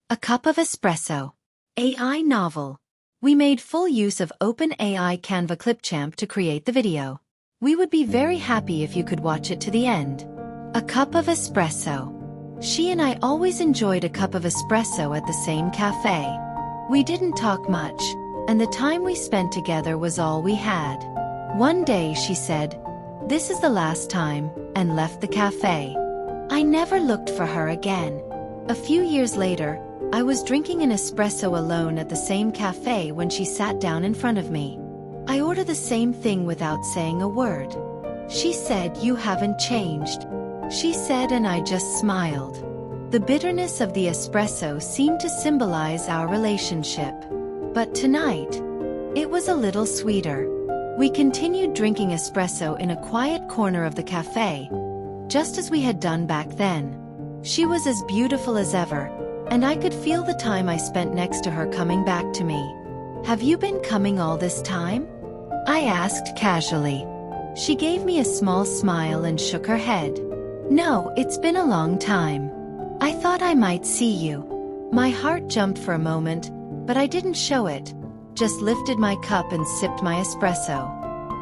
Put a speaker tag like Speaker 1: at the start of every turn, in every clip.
Speaker 1: A Cup of Espresso. AI novel. We made full use of Open AI Canva Clipchamp to create the video. We would be very happy if you could watch it to the end. A Cup of Espresso. She and I always enjoyed a cup of espresso at the same cafe. We didn't talk much, and the time we spent together was all we had. One day she said, "This is the last time," and left the cafe. I never looked for her again. A few years later, I was drinking an espresso alone at the same cafe when she sat down in front of me. I ordered the same thing without saying a word. She said, "You haven't changed," she said, and I just smiled. The bitterness of the espresso seemed to symbolize our relationship. But tonight, it was a little sweeter. We continued drinking espresso in a quiet corner of the cafe, just as we had done back then. She was as beautiful as ever, and I could feel the time I spent next to her coming back to me. "Have you been coming all this time?" I asked casually. She gave me a small smile and shook her head. "No, it's been a long time. I thought I might see you." My heart jumped for a moment, but I didn't show it, just lifted my cup and sipped my espresso.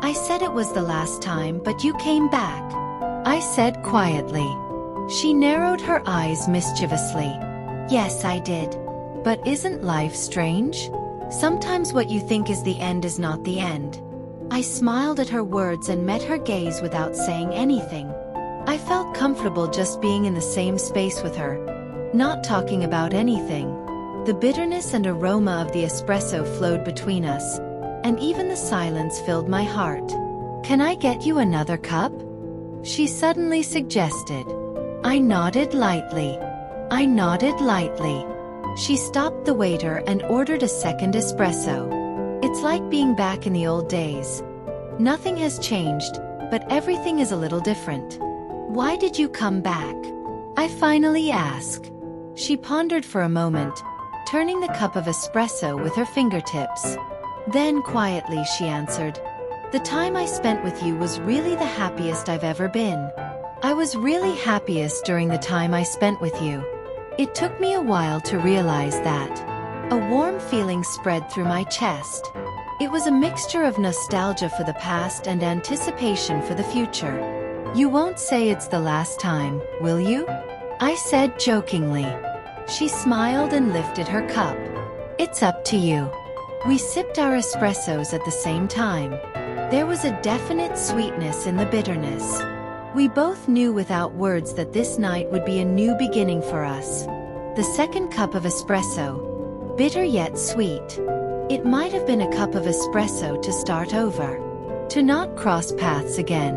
Speaker 1: "I said it was the last time, but you came back," I said quietly. She narrowed her eyes mischievously. "Yes, I did. But isn't life strange? Sometimes what you think is the end is not the end." I smiled at her words and met her gaze without saying anything. I felt comfortable just being in the same space with her, not talking about anything. The bitterness and aroma of the espresso flowed between us, and even the silence filled my heart. "Can I get you another cup?" she suddenly suggested. I nodded lightly. She stopped the waiter and ordered a second espresso. It's like being back in the old days. Nothing has changed, but everything is a little different. "Why did you come back?" I finally asked. She pondered for a moment, turning the cup of espresso with her fingertips. Then quietly she answered, "The time I spent with you was really the happiest I've ever been. I was really happiest during the time I spent with you." It took me a while to realize that. A warm feeling spread through my chest. It was a mixture of nostalgia for the past and anticipation for the future. "You won't say it's the last time, will you?" I said jokingly. She smiled and lifted her cup. "It's up to you." We sipped our espressos at the same time. There was a definite sweetness in the bitterness. We both knew without words that this night would be a new beginning for us. The second cup of espresso, bitter yet sweet. It might have been a cup of espresso to start over, to not cross paths again.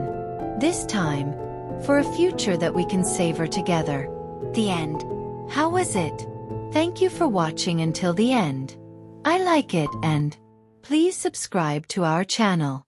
Speaker 1: This time, for a future that we can savor together. The end. How was it? Thank you for watching until the end. I like it, and please subscribe to our channel.